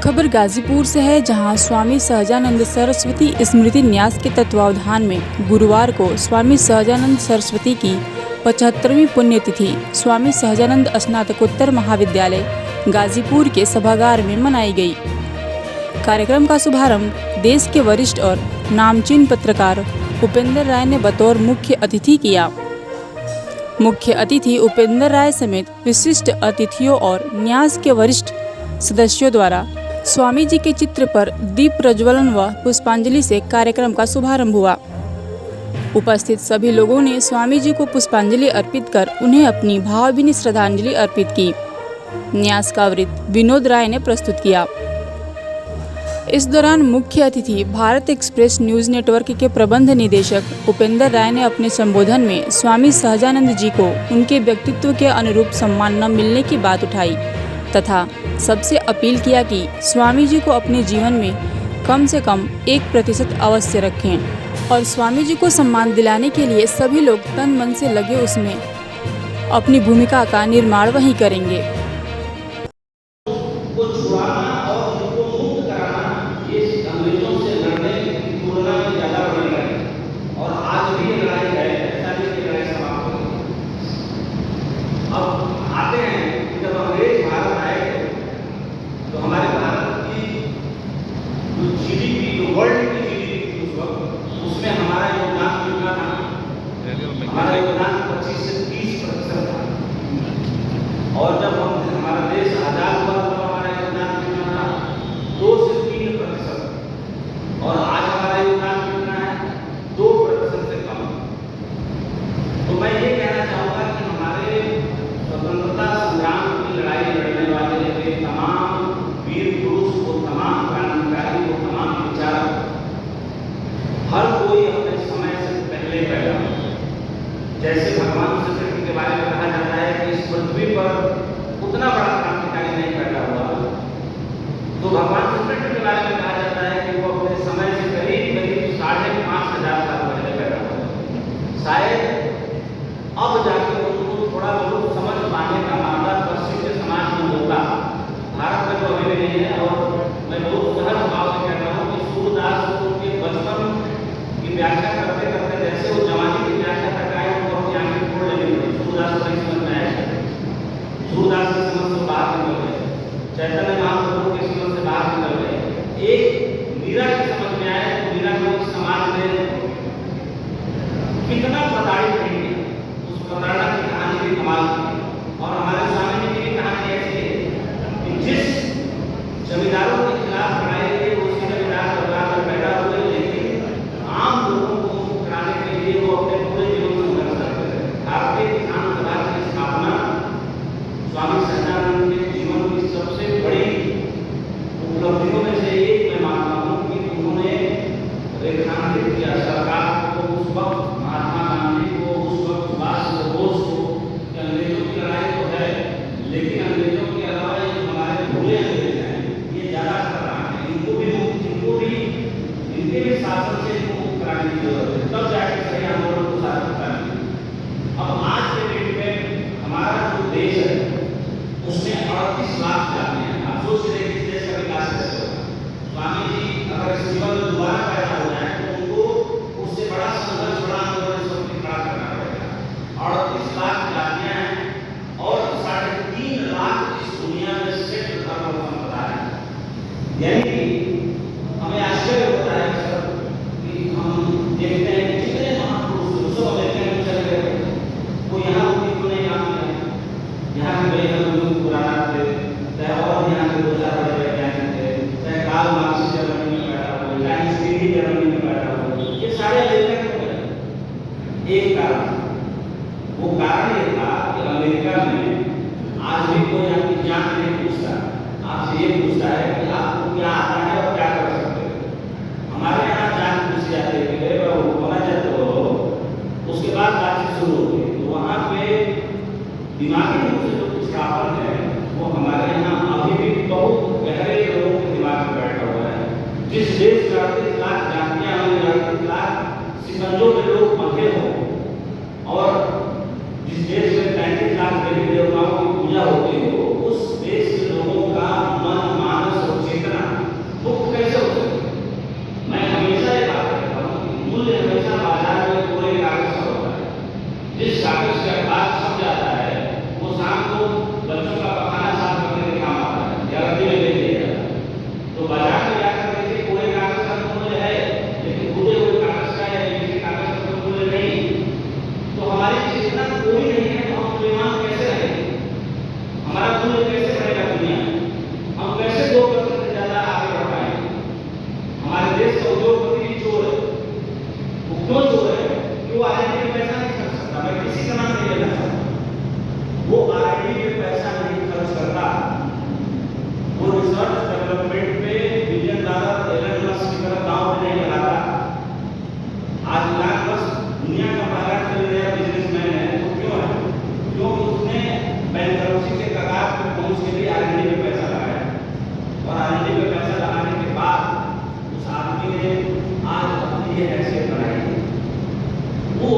खबर गाजीपुर से है, जहां स्वामी सहजानंद सरस्वती स्मृति न्यास के तत्वावधान में गुरुवार को स्वामी सहजानंद सरस्वती की 75वीं पुण्यतिथि स्वामी सहजानंद स्नातकोत्तर महाविद्यालय गाजीपुर के सभागार में मनाई गई। कार्यक्रम का शुभारंभ देश के वरिष्ठ और नामचीन पत्रकार उपेंद्र राय ने बतौर मुख्य अतिथि किया। मुख्य अतिथि उपेंद्र राय समेत विशिष्ट अतिथियों और न्यास के वरिष्ठ सदस्यों द्वारा स्वामी जी के चित्र पर दीप प्रज्वलन व पुष्पांजलि से कार्यक्रम का शुभारंभ हुआ। उपस्थित सभी लोगों ने स्वामी जी को पुष्पांजलि अर्पित कर उन्हें अपनी भावभीनी श्रद्धांजलि अर्पित की। न्यास का वृत्त विनोद राय ने प्रस्तुत किया। इस दौरान मुख्य अतिथि भारत एक्सप्रेस न्यूज नेटवर्क के प्रबंध निदेशक उपेंद्र राय ने अपने संबोधन में स्वामी सहजानंद जी को उनके व्यक्तित्व के अनुरूप सम्मान न मिलने की बात उठाई तथा सबसे अपील किया कि स्वामी जी को अपने जीवन में कम से कम 1% अवश्य रखें और स्वामी जी को सम्मान दिलाने के लिए सभी लोग तन मन से लगे, उसमें अपनी भूमिका का निर्माण वही करेंगे। हमारा योगदान 25 से 30% था और जब हमारा देश आजाद हुआ तो हमारा योगदान कितना था? 2 से 3% और आज हमारा योगदान कितना है? 2% से कम। तो मैं ये कहना चाहूँगा कि हमारे स्वतंत्रता संग्राम की लड़ाई लड़ने वाले तमाम वीर पुरुष को, तमाम क्रांतिकारी को, तमाम विचारक, हर कोई अपने समय से पहले पैदा हुआ। जैसे भगवान श्री कृष्ण के बारे में कहा जाता है कि इस पृथ्वी पर उतना बड़ा क्रांतिकारी नहीं पैदा हुआ, तो भगवान श्री कृष्ण के बारे में कहा जाता है कि वो अपने समय से करीब 5,500 साल पहले पैदा हुआ। शायद अब जाके उनको थोड़ा बहुत समझ पाने का मामला पश्चिम के समाज में होगा, भारत में तो अभी भी नहीं है। और मैं बहुत सहज भाव से कहता हूँ कि सूरदास को उनके बचपन की व्याख्या करते करते जैसे वो जवानी की व्याख्या तक आए, सूरदास की समझ से बाहर निकल गए, चैतन्य महाप्रभु की समझ से बाहर निकल गए, एक मीरा की समझ में आए तो मीरा को समाज में कितना प्रताड़ित रहेंगे, उस प्रताड़ना की कहानी भी कमाल की। और हमारे सामने की कहानी ऐसी है कि जिस जमींदारों के खिलाफ लड़ाई थी उसी जमींदार परिवार में पैदा हुए, लेकिन आम लोगों को मुक्त कराने के लिए वो अपने पूरे जीवन संघर्ष करते रहे। भारतीय किसान सभा की स्थापना स्वामी सहजानंद के जीवन की सबसे बड़ी उपलब्धियों में से एक मैं मानता हूँ कि उन्होंने रेखांकित किया सरकार को, उस वक्त महात्मा गांधी को, उस वक्त सुभाष चंद्र बोस को, कि अंग्रेजों की लड़ाई तो है, लेकिन अंग्रेजों के अलावा ये हमारे भूले अंग्रेज हैं, ये ज़्यादा खतरनाक है, इनको भी इनके भी शासन से मुक्त कराने की जरूरत है, तब जाकर सही आंदोलन को सार्थक करेंगे। अब आज के डेट में हमारा जो देश है उसमें 38 लाख जाते हैं। आप सोच रहे हैं कि देश का विकास कैसे होगा? स्वामी जी अगर इस जीवन में दोबारा पैदा हो जाए तो उनको उससे बड़ा संघर्ष, बड़ा आंदोलन सब खड़ा करना पड़ेगा। 38 लाख जातियां हैं और 3.5 लाख इस दुनिया में सेट धर्म और संप्रदाय है। यानी कि हमें आश्चर्य होता है सर कि हम देखते हैं कि कितने महापुरुष सब अमेरिका में चले गए, वो यहाँ उनकी क्यों नहीं काम किया? यहाँ के बड़े लोग पुराना थे, चाहे और यहाँ के 2 4 बड़े वैज्ञानिक थे, चाहे कार्ल मार्क्स जर्मनी में बैठा हुआ, चाहे आइंस्टीन जर्मनी में बैठा हुआ, ये सारे अमेरिका के थे। एक कारण, वो कारण ये था कि अमेरिका में आज भी कोई आपकी जान नहीं पूछता, आपसे ये पूछता है कि आपको क्या आता है और क्या कर सकते हो। हमारे यहाँ जान पूछ जाते हैं होना चाहते हो, उसके बाद बातचीत शुरू होती है। तो वहाँ पे दिमागी रूप से जो पिछड़ापन है वो हमारे यहाँ अभी भी बहुत गहरे लोगों के दिमाग में बैठा हुआ है। जिस देश में 38 लाख जातियाँ हों, 38 लाख सिकंजों में लोग बंधे हों और जिस देश में 35 लाख देवी देवताओं की पूजा होती हो, उस देश के लोगों का मन, मानस और चेतना जिस कागज का अखबार छप जाता है वो शाम को बच्चों का पखाना साफ करने के काम आता है या रद्दी में बेच दिया जाता है। तो बाजार में जाकर देखिए पूरे कागज का तो मूल्य है, लेकिन पूरे हुए कागज का या लिखे कागज का तो मूल्य नहीं। तो हमारी चेतना कोई नहीं है तो हम मूल्यवान कैसे रहेंगे? हमारा मूल्य कैसे बढ़ेगा दुनिया में? हम कैसे 2% से ज्यादा आगे बढ़ पाएंगे? हमारे देश का उद्योगपति भी चोर है। वो क्यों चोर है? कि वो आरएनडी में पैसा नहीं खर्च करता। मैं किसी का नाम नहीं लेना चाहता। वो आरएनडी में पैसा नहीं खर्च करता। वो रिसर्च डेवलपमेंट पे $1 बिलियन एलन मस्क की तरह दांव पे नहीं लगाता। आज इलान मस्क दुनिया का पहला ट्रिलियनेयर बिजनेसमैन है। वो क्यों है? क्योंकि उसने बैंकरप्सी के कगार पर पहुंच के लिए आरएनडी में पैसा लगाया, और आरएनडी में पैसा लगाने के बाद उस आदमी ने आज अपनी ये हैसियत बनाई। वो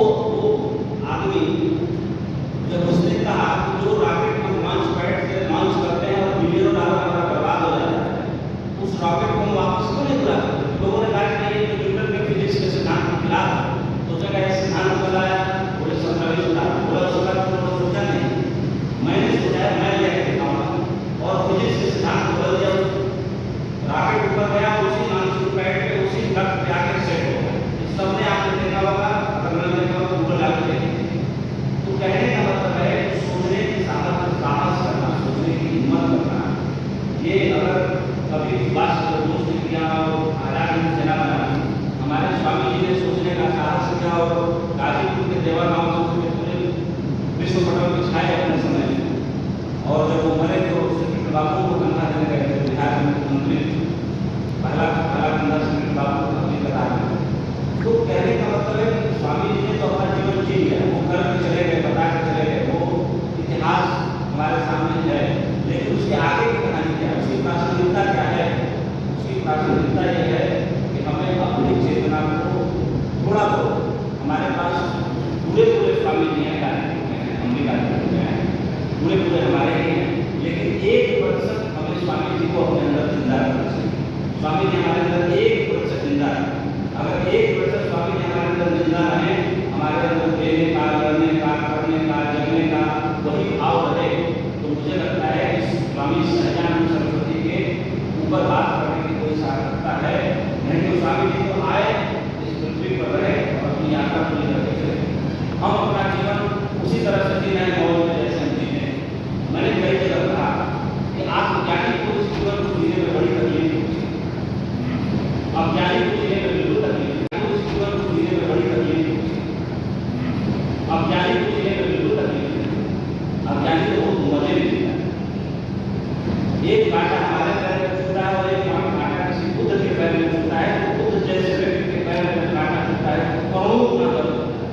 आदमी जब उसने कहा कि जो रॉकेट हम लॉन्च पैड से लॉन्च करते हैं और $1 बिलियन हमारा बर्बाद हो जाता है, उस रॉकेट को हम वापस क्यों नहीं बुला सकते? लोगों ने कहा कि ये तो न्यूटन के फिजिक्स के सिद्धांत के खिलाफ है। तो जगह ये सिद्धांत बनाया, बोले सरकारी सिद्धांत, बोला सरकार को सोचा नहीं। मैंने सोचा मैं लेकर दिखाऊंगा और फिजिक्स के सिद्धांत को बदल दिया। रॉकेट ऊपर गया, उसी लॉन्च पैड पे उसी तक पे आकर सेट हो गया। इस सबने आपने देखा होगा, अगर मैंने देखा होगा तो गूगल डाल के देखिए। तो कहने का मतलब है सोचने की साहस करना, सोचने की हिम्मत करना। ये अगर कभी सुभाष चंद्र बोस ने किया और आजाद हिंद सेना बनाई, हमारे स्वामी जी ने सोचने का साहस किया और गाजीपुर के देवा गांव से पूरे विश्व पटल में छाए अपने समय में। और जब वो मरे तो सतीश बाबू को कंधा देने गए थे, बिहार के मुख्यमंत्री पहला कंधा सतीश बाबू को अपनी कतार में। तो कहने का मतलब है कि स्वामी जी ने तो अपना जीवन जी लिया, वो कर के चले गए, बता के चले गए, वो इतिहास हमारे सामने है। लेकिन उसके आगे की कहानी क्या है, उसकी प्रासंगिकता क्या है? उसकी प्रासंगिकता ये है कि हमें अपनी चेतना को थोड़ा तो, हमारे पास पूरे स्वामी जी हैं, हम भी हैं, पूरे हमारे ही हैं, लेकिन 1% हमें स्वामी जी को अपने अंदर जिंदा रखना चाहिए। स्वामी जी हमारे अंदर 1% जिंदा है। अगर 1% स्वामी जी हमारे अंदर जिंदा रहे, हमारे अंदर देने का, लड़ने का, करने का, जगने का वही भाव रहे, तो मुझे लगता है कि स्वामी सहजानंद सरस्वती के ऊपर बात करने की कोई सार्थकता है नहीं। तो स्वामी जी तो आए, इस पृथ्वी पर रहे और अपनी यात्रा पूरी करके चले। हम अपना जीवन उसी तरह से जीना है मौज में जैसे हम जीते। मैंने कई जगह कहा कि आत्मज्ञानी को इस जीवन को जीने में बड़ी तकलीफ होती है। अज्ञानी को जीने में बिल्कुल तकलीफ, उस जीवन को जीने में बड़ी तकलीफ होती है। अज्ञानी को जीने में बिल्कुल तकलीफ है। अज्ञानी को बहुत मजे में जीता है। एक कांटा हमारे पैर में छूटा है और एक कांटा किसी बुद्ध के पैर में छूटा है, तो बुद्ध जैसे व्यक्ति के पैर में कांटा छूटा है तो करोड़ों गुना दर्द होता है।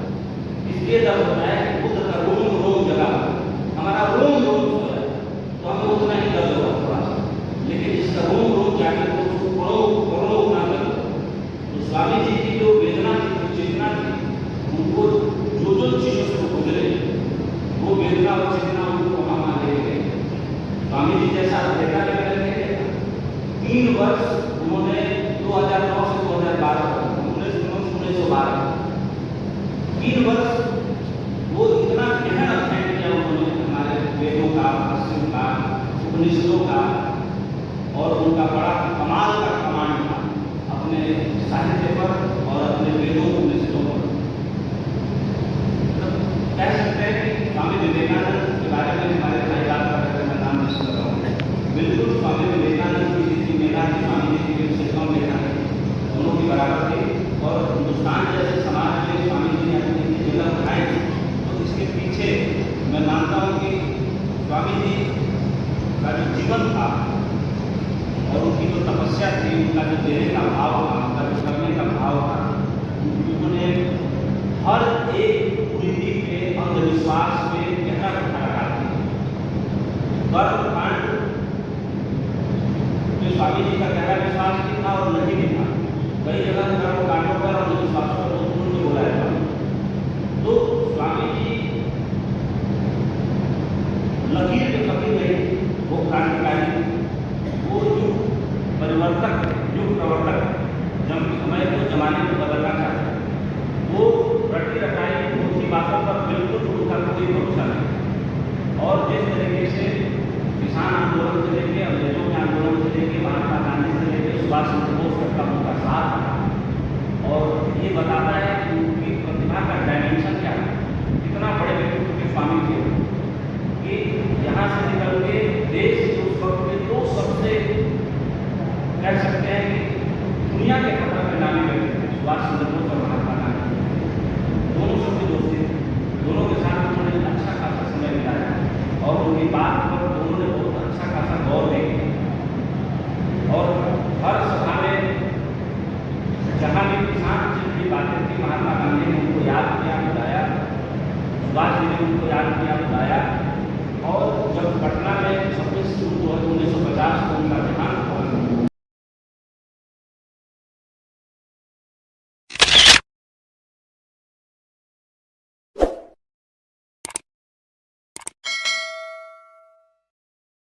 इसलिए दर्द होता है कि बुद्ध का रोम रोम जला, हमारा रोम रोम सोया, तो हमें उतना ही दर्द होगा थोड़ा सा, लेकिन इसका रोम रोम जाकर तो उसको करोड़ों गुना दर्द होता है। तो स्वामी जी की जो वेदना थी, चेतना थी, उनको जो चीजों से गुजरे, वो वेदना और चेतना उनको वहां ले गए। स्वामी जी जैसा देखा लेकर 3 वर्ष उन्होंने 2009 से 2012 1912 3 वर्ष वो इतना गहन अध्ययन किया उन्होंने हमारे वेदों का, शास्त्रों का, उपनिषदों का, और उनका बड़ा कमाल का कमांड था अपने साहित्य पर और अपने वेदों उपनिषदों पर। कह सकते हैं कि स्वामी विवेकानंद के बारे में हमारे भाई बात कर रहे हैं, नाम नहीं कर रहा हूँ। बिल्कुल स्वामी विवेकानंद की जितनी मेधा थी स्वामी जी की उससे कम मेधा थी, दोनों की बराबर थी। और हिंदुस्तान जैसे समाज में स्वामी जी ने अपनी जगह बनाई थी, तो इसके पीछे मैं मानता हूँ कि स्वामी जी का जो जीवन था और उनकी जो तपस्या थी, उनका जो देने का भाव था, उनका जो करने का भाव था, उन्होंने हर एक कुरीति पे, अंधविश्वास पे गहरा पत्थर लगा दिया। कर्मकांड जो स्वामी जी का गहरा विश्वास भी था और नहीं भी था, कई जगह कर्मकांडों पर और अंधविश्वासों पर उन्होंने बोला है। तो स्वामी जी लकीर के फकीर नहीं, वो क्रांतिकारी, वो युग परिवर्तक, युग प्रवर्तक, जब समय को जमाने को बदलना चाहते, वो रटी रटाई बातों पर बिल्कुल जिस तरीके से किसान आंदोलन से लेके अंग्रेजों के आंदोलन से लेके महात्मा गांधी से लेके सुभाष चंद्र बोस तक का उनका साथ था। और ये बताता है कि उनकी प्रतिभा का डायमेंशन क्या है, कितना बड़े व्यक्तित्व के स्वामी थे कि यहाँ से निकल के देश के उस वक्त के दो सबसे कह सकते हैं कि दुनिया के खतरा में नामी व्यक्ति थे, सुभाष चंद्र बोस और महात्मा गांधी। दोनों सबके दोस्त थे, दोनों के साथ उन्होंने अच्छा खासा समय बिताया और उनकी बात पर दोनों ने बहुत अच्छा खासा गौर भी किया। और हर सभा में जहाँ भी किसान से जुड़ी बातें थी, महात्मा गांधी ने उनको याद किया, बुलाया, सुभाष जी ने उनको याद